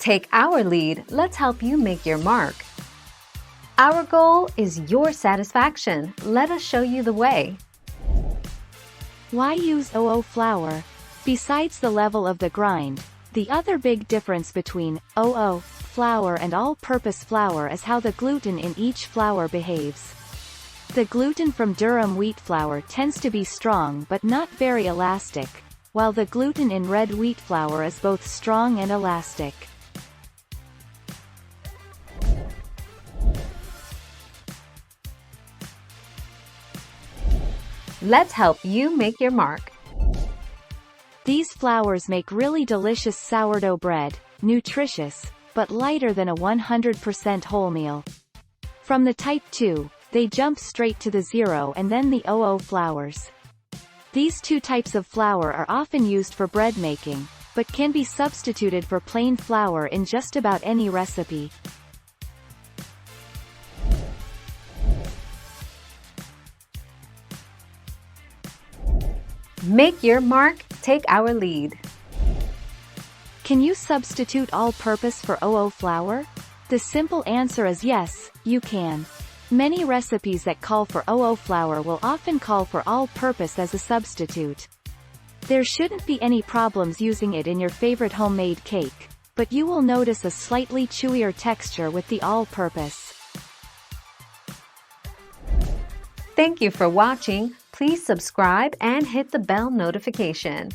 Take our lead, let's help you make your mark. Our goal is your satisfaction. Let us show you the way. Why use 00 flour? Besides the level of the grind, the other big difference between 00 flour and all-purpose flour is how the gluten in each flour behaves. The gluten from durum wheat flour tends to be strong but not very elastic, while the gluten in red wheat flour is both strong and elastic. Let's help you make your mark. These flours make really delicious sourdough bread, nutritious, but lighter than a 100% wholemeal. From the type 2, they jump straight to the 0 and then the 00 flours. These two types of flour are often used for bread making, but can be substituted for plain flour in just about any recipe. Make your mark, take our lead. Can you substitute all-purpose for 00 flour? The simple answer is yes, you can. Many recipes that call for 00 flour will often call for all-purpose as a substitute. There shouldn't be any problems using it in your favorite homemade cake, but you will notice a slightly chewier texture with the all-purpose. Thank you for watching. Please subscribe and hit the bell notification.